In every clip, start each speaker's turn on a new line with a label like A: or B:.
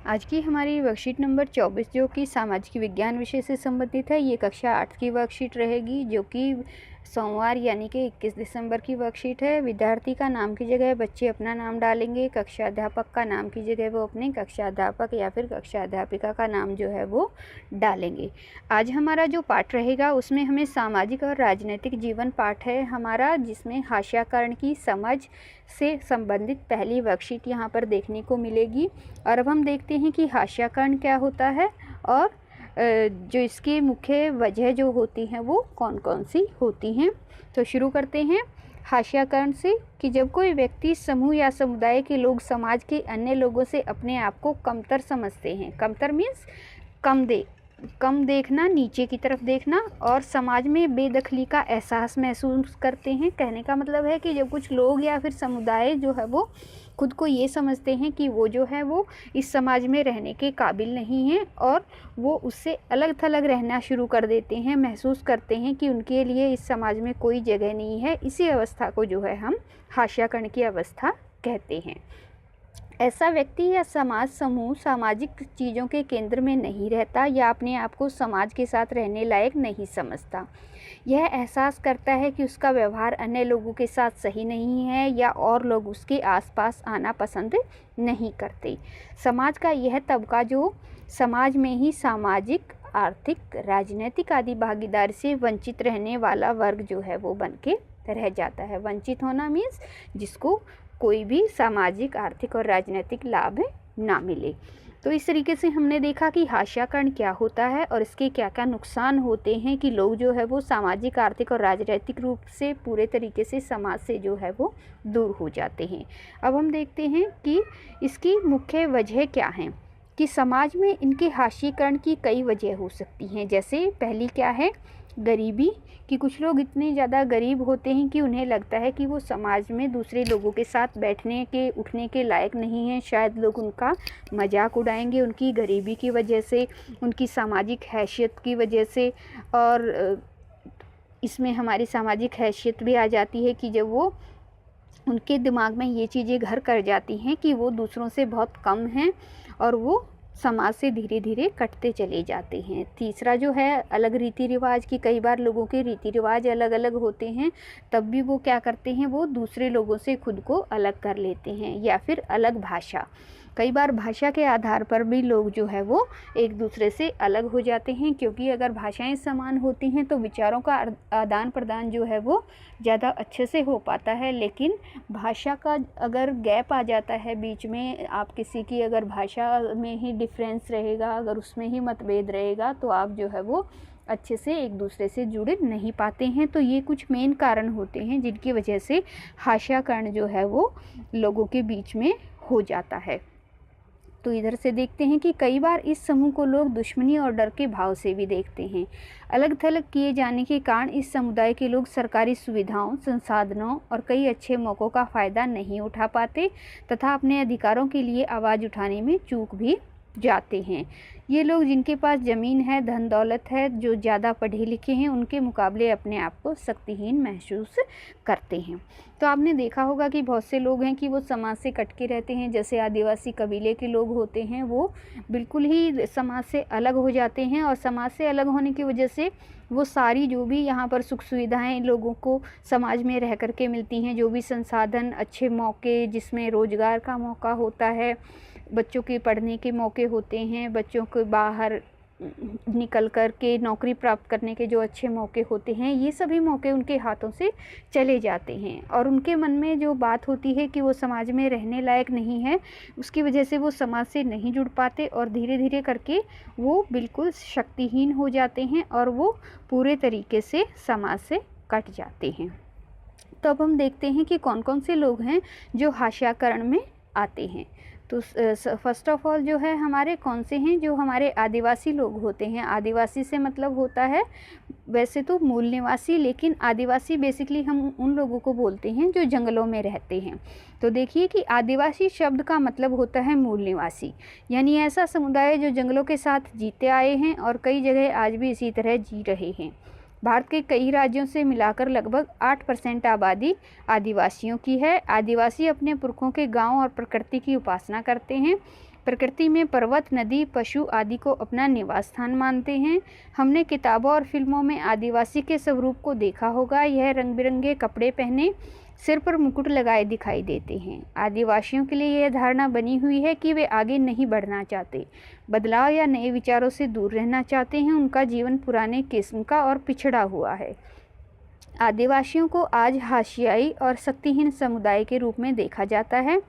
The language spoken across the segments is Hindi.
A: आज की हमारी वर्कशीट नंबर 24 जो कि सामाजिक विज्ञान विषय से संबंधित है, ये कक्षा 8 की वर्कशीट रहेगी, जो कि सोमवार यानी कि 21 दिसंबर की वर्कशीट है। विद्यार्थी का नाम की जगह बच्चे अपना नाम डालेंगे, कक्षा अध्यापक का नाम की जगह वो अपने कक्षा अध्यापक या फिर कक्षा अध्यापिका का नाम जो है वो डालेंगे। आज हमारा जो पाठ रहेगा उसमें हमें सामाजिक और राजनीतिक जीवन पाठ है हमारा, जिसमें हाशियाकरण की समझ से संबंधित पहली वर्कशीट यहाँ पर देखने को मिलेगी। और अब हम देखते हैं कि हाशियाकरण क्या होता है और जो इसकी मुख्य वजह जो होती हैं वो कौन कौन सी होती हैं। तो शुरू करते हैं हाशियाकरण से कि जब कोई व्यक्ति, समूह या समुदाय के लोग समाज के अन्य लोगों से अपने आप को कमतर समझते हैं। कमतर मीन्स कम देखना, नीचे की तरफ देखना, और समाज में बेदखली का एहसास महसूस करते हैं। कहने का मतलब है कि जब कुछ लोग या फिर समुदाय जो है वो खुद को ये समझते हैं कि वो जो है वो इस समाज में रहने के काबिल नहीं हैं और वो उससे अलग थलग रहना शुरू कर देते हैं, महसूस करते हैं कि उनके लिए इस समाज में कोई जगह नहीं है। इसी अवस्था को जो है हम हाशियाकरण की अवस्था कहते हैं। ऐसा व्यक्ति या समाज समूह सामाजिक चीज़ों के केंद्र में नहीं रहता या अपने आप को समाज के साथ रहने लायक नहीं समझता। यह एहसास करता है कि उसका व्यवहार अन्य लोगों के साथ सही नहीं है या और लोग उसके आसपास आना पसंद नहीं करते। समाज का यह तबका जो समाज में ही सामाजिक, आर्थिक, राजनीतिक आदि भागीदारी से वंचित रहने वाला वर्ग जो है वो बन के रह जाता है। वंचित होना मीन्स जिसको कोई भी सामाजिक, आर्थिक और राजनीतिक लाभ ना मिले। तो इस तरीके से हमने देखा कि हाशियाकरण क्या होता है और इसके क्या क्या नुकसान होते हैं कि लोग जो है वो सामाजिक, आर्थिक और राजनीतिक रूप से पूरे तरीके से समाज से जो है वो दूर हो जाते हैं। अब हम देखते हैं कि इसकी मुख्य वजह क्या हैं कि समाज में इनके हाशियाकरण की कई वजह हो सकती हैं। जैसे पहली क्या है, गरीबी, कि कुछ लोग इतने ज़्यादा गरीब होते हैं कि उन्हें लगता है कि वो समाज में दूसरे लोगों के साथ बैठने के, उठने के लायक नहीं हैं। शायद लोग उनका मजाक उड़ाएंगे उनकी गरीबी की वजह से, उनकी सामाजिक हैसियत की वजह से। और इसमें हमारी सामाजिक हैसियत भी आ जाती है कि जब वो उनके दिमाग में ये चीज़ें घर कर जाती हैं कि वो दूसरों से बहुत कम हैं और वो समाज से धीरे धीरे कटते चले जाते हैं। तीसरा जो है अलग रीति रिवाज, की कई बार लोगों के रीति रिवाज अलग अलग होते हैं, तब भी वो क्या करते हैं, वो दूसरे लोगों से खुद को अलग कर लेते हैं। या फिर अलग भाषा, कई बार भाषा के आधार पर भी लोग जो है वो एक दूसरे से अलग हो जाते हैं, क्योंकि अगर भाषाएं समान होती हैं तो विचारों का आदान प्रदान जो है वो ज़्यादा अच्छे से हो पाता है। लेकिन भाषा का अगर गैप आ जाता है बीच में, आप किसी की अगर भाषा में ही डिफरेंस रहेगा, अगर उसमें ही मतभेद रहेगा, तो आप जो है वो अच्छे से एक दूसरे से जुड़ नहीं पाते हैं। तो ये कुछ मेन कारण होते हैं जिनकी वजह से हाशियाकरण जो है वो लोगों के बीच में हो जाता है। तो इधर से देखते हैं कि कई बार इस समूह को लोग दुश्मनी और डर के भाव से भी देखते हैं। अलग थलग किए जाने के कारण इस समुदाय के लोग सरकारी सुविधाओं, संसाधनों और कई अच्छे मौक़ों का फ़ायदा नहीं उठा पाते तथा अपने अधिकारों के लिए आवाज़ उठाने में चूक भी जाते हैं। ये लोग जिनके पास ज़मीन है, धन दौलत है, जो ज़्यादा पढ़े लिखे हैं, उनके मुकाबले अपने आप को शक्तिहीन महसूस करते हैं। तो आपने देखा होगा कि बहुत से लोग हैं कि वो समाज से कट के रहते हैं। जैसे आदिवासी कबीले के लोग होते हैं, वो बिल्कुल ही समाज से अलग हो जाते हैं और समाज से अलग होने की वजह से वो सारी जो भी यहाँ पर सुख सुविधाएं लोगों को समाज में रह कर के मिलती हैं, जो भी संसाधन, अच्छे मौके, जिसमें रोज़गार का मौका होता है, बच्चों के पढ़ने के मौके होते हैं, बच्चों को बाहर निकल कर के नौकरी प्राप्त करने के जो अच्छे मौके होते हैं, ये सभी मौके उनके हाथों से चले जाते हैं। और उनके मन में जो बात होती है कि वो समाज में रहने लायक नहीं है, उसकी वजह से वो समाज से नहीं जुड़ पाते और धीरे धीरे करके वो बिल्कुल शक्तिहीन हो जाते हैं और वो पूरे तरीके से समाज से कट जाते हैं। तो अब हम देखते हैं कि कौन कौन से लोग हैं जो हाशियाकरण में आते हैं। तो फर्स्ट ऑफ ऑल जो है हमारे कौन से हैं, जो हमारे आदिवासी लोग होते हैं। आदिवासी से मतलब होता है वैसे तो मूल निवासी, लेकिन आदिवासी बेसिकली हम उन लोगों को बोलते हैं जो जंगलों में रहते हैं। तो देखिए कि आदिवासी शब्द का मतलब होता है मूल निवासी, यानी ऐसा समुदाय जो जंगलों के साथ जीते आए हैं और कई जगह आज भी इसी तरह जी रहे हैं। भारत के कई राज्यों से मिलाकर लगभग 8% आबादी आदिवासियों की है। आदिवासी अपने पुरखों के गांव और प्रकृति की उपासना करते हैं। प्रकृति में पर्वत, नदी, पशु आदि को अपना निवास स्थान मानते हैं। हमने किताबों और फिल्मों में आदिवासी के स्वरूप को देखा होगा। यह रंग बिरंगे कपड़े पहने सिर पर मुकुट लगाए दिखाई देते हैं। आदिवासियों के लिए यह धारणा बनी हुई है कि वे आगे नहीं बढ़ना चाहते, बदलाव या नए विचारों से दूर रहना चाहते हैं। उनका जीवन पुराने किस्म का और पिछड़ा हुआ है। आदिवासियों को आज हाशियाई और शक्तिहीन समुदाय के रूप में देखा जाता है।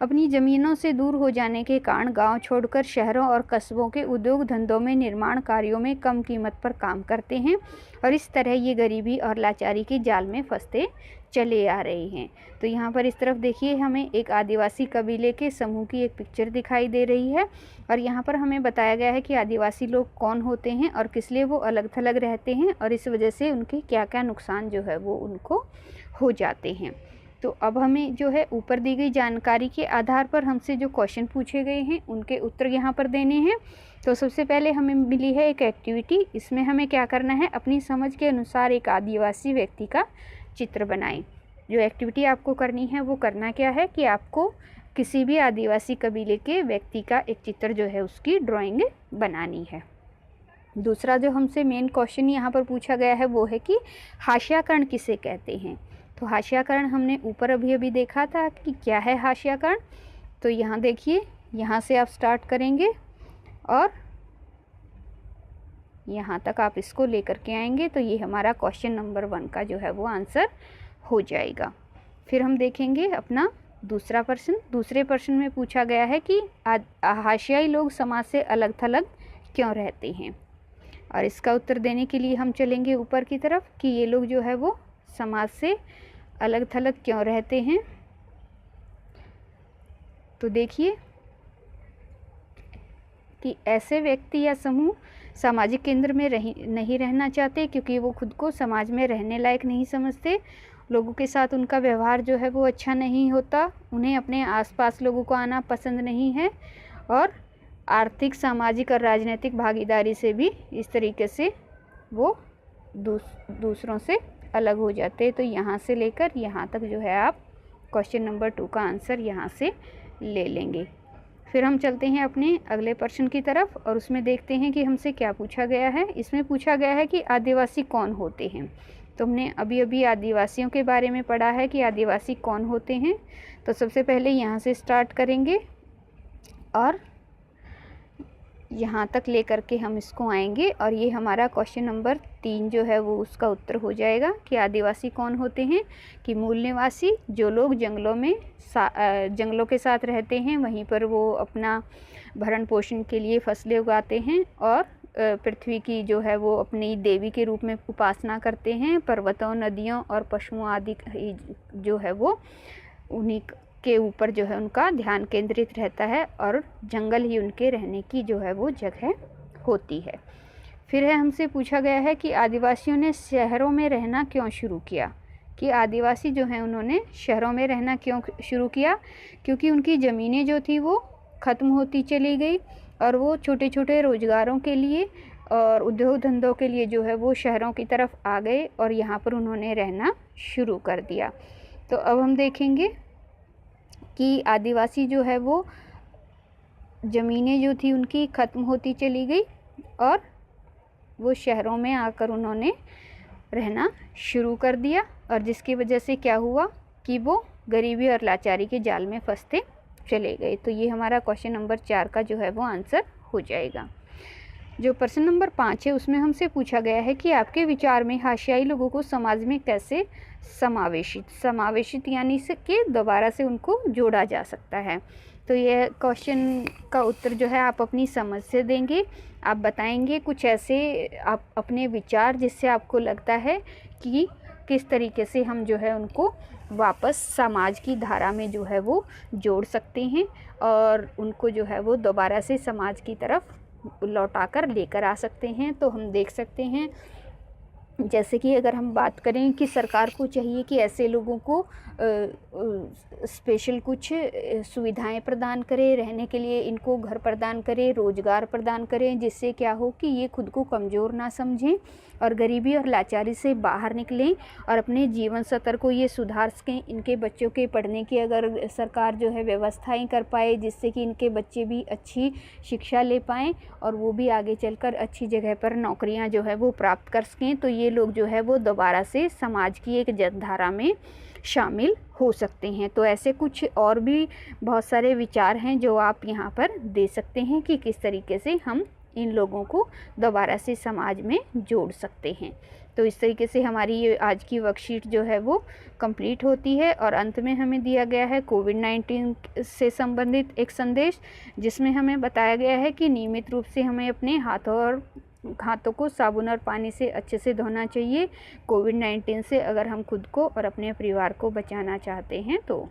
A: अपनी ज़मीनों से दूर हो जाने के कारण गांव छोड़कर शहरों और कस्बों के उद्योग धंधों में, निर्माण कार्यों में कम कीमत पर काम करते हैं और इस तरह ये गरीबी और लाचारी के जाल में फंसते चले आ रहे हैं। तो यहाँ पर इस तरफ देखिए, हमें एक आदिवासी कबीले के समूह की एक पिक्चर दिखाई दे रही है और यहाँ पर हमें बताया गया है कि आदिवासी लोग कौन होते हैं और किस लिए वो अलग थलग रहते हैं और इस वजह से उनके क्या क्या नुकसान जो है वो उनको हो जाते हैं। तो अब हमें जो है ऊपर दी गई जानकारी के आधार पर हमसे जो क्वेश्चन पूछे गए हैं उनके उत्तर यहाँ पर देने हैं। तो सबसे पहले हमें मिली है एक एक्टिविटी। इसमें हमें क्या करना है, अपनी समझ के अनुसार एक आदिवासी व्यक्ति का चित्र बनाएं। जो एक्टिविटी आपको करनी है वो करना क्या है कि आपको किसी भी आदिवासी कबीले के व्यक्ति का एक चित्र जो है उसकी ड्राइंग बनानी है। दूसरा जो हमसे मेन क्वेश्चन यहाँ पर पूछा गया है वो है कि हाशियाकरण किसे कहते हैं। तो हाशियाकरण हमने ऊपर अभी देखा था कि क्या है हाशियाकरण। तो यहाँ देखिए, यहाँ से आप स्टार्ट करेंगे और यहाँ तक आप इसको लेकर के आएंगे तो ये हमारा क्वेश्चन नंबर 1 का जो है वो आंसर हो जाएगा। फिर हम देखेंगे अपना दूसरा प्रश्न। दूसरे प्रश्न में पूछा गया है कि हाशियाई लोग समाज से अलग थलग क्यों रहते हैं, और इसका उत्तर देने के लिए हम चलेंगे ऊपर की तरफ कि ये लोग जो है वो समाज से अलग थलग क्यों रहते हैं। तो देखिए कि ऐसे व्यक्ति या समूह सामाजिक केंद्र में नहीं रहना चाहते क्योंकि वो खुद को समाज में रहने लायक नहीं समझते। लोगों के साथ उनका व्यवहार जो है वो अच्छा नहीं होता। उन्हें अपने आसपास लोगों को आना पसंद नहीं है और आर्थिक, सामाजिक और राजनीतिक भागीदारी से भी इस तरीके से वो दूसरों से अलग हो जाते हैं। तो यहाँ से लेकर यहाँ तक जो है आप क्वेश्चन नंबर 2 का आंसर यहाँ से ले लेंगे। फिर हम चलते हैं अपने अगले प्रश्न की तरफ और उसमें देखते हैं कि हमसे क्या पूछा गया है। इसमें पूछा गया है कि आदिवासी कौन होते हैं। तो हमने अभी आदिवासियों के बारे में पढ़ा है कि आदिवासी कौन होते हैं। तो सबसे पहले यहाँ से स्टार्ट करेंगे और यहाँ तक लेकर के हम इसको आएंगे और ये हमारा क्वेश्चन नंबर 3 जो है वो उसका उत्तर हो जाएगा कि आदिवासी कौन होते हैं। कि मूल निवासी, जो लोग जंगलों के साथ रहते हैं, वहीं पर वो अपना भरण पोषण के लिए फसलें उगाते हैं और पृथ्वी की जो है वो अपनी देवी के रूप में उपासना करते हैं। पर्वतों, नदियों और पशुओं आदि जो है वो उन्हीं के ऊपर जो है उनका ध्यान केंद्रित रहता है और जंगल ही उनके रहने की जो है वो जगह होती है। फिर है हमसे पूछा गया है कि आदिवासियों ने शहरों में रहना क्यों शुरू किया। कि आदिवासी जो हैं उन्होंने शहरों में रहना क्यों शुरू किया, क्योंकि उनकी ज़मीनें जो थी वो ख़त्म होती चली गई और वो छोटे छोटे रोज़गारों के लिए और उद्योग धंधों के लिए जो है वो शहरों की तरफ आ गए और यहाँ पर उन्होंने रहना शुरू कर दिया। तो अब हम देखेंगे कि आदिवासी जो है वो ज़मीनें जो थी उनकी ख़त्म होती चली गई और वो शहरों में आकर उन्होंने रहना शुरू कर दिया और जिसकी वजह से क्या हुआ कि वो गरीबी और लाचारी के जाल में फंसते चले गए। तो ये हमारा क्वेश्चन नंबर 4 का जो है वो आंसर हो जाएगा। जो प्रश्न नंबर 5 है उसमें हमसे पूछा गया है कि आपके विचार में हाशियाई लोगों को समाज में कैसे समावेशित यानी से कि दोबारा से उनको जोड़ा जा सकता है। तो यह क्वेश्चन का उत्तर जो है आप अपनी समझ से देंगे। आप बताएंगे कुछ ऐसे आप अपने विचार जिससे आपको लगता है कि किस तरीके से हम जो है उनको वापस समाज की धारा में जो है वो जोड़ सकते हैं और उनको जो है वो दोबारा से समाज की तरफ लौटाकर लेकर आ सकते हैं। तो हम देख सकते हैं जैसे कि अगर हम बात करें कि सरकार को चाहिए कि ऐसे लोगों को स्पेशल कुछ सुविधाएं प्रदान करें, रहने के लिए इनको घर प्रदान करें, रोज़गार प्रदान करें, जिससे क्या हो कि ये खुद को कमज़ोर ना समझें और गरीबी और लाचारी से बाहर निकलें और अपने जीवन स्तर को ये सुधार सकें। इनके बच्चों के पढ़ने की अगर सरकार जो है व्यवस्थाएं कर पाए, जिससे कि इनके बच्चे भी अच्छी शिक्षा ले पाएँ और वो भी आगे चलकर अच्छी जगह पर नौकरियां जो है वो प्राप्त कर सकें, तो ये लोग जो है वो दोबारा से समाज की एक जनधारा में शामिल हो सकते हैं। तो ऐसे कुछ और भी बहुत सारे विचार हैं जो आप यहाँ पर दे सकते हैं कि किस तरीके से हम इन लोगों को दोबारा से समाज में जोड़ सकते हैं। तो इस तरीके से हमारी ये आज की वर्कशीट जो है वो कंप्लीट होती है और अंत में हमें दिया गया है कोविड-19 से संबंधित एक संदेश, जिसमें हमें बताया गया है कि नियमित रूप से हमें अपने हाथों को साबुन और पानी से अच्छे से धोना चाहिए कोविड-19 से, अगर हम खुद को और अपने परिवार को बचाना चाहते हैं तो।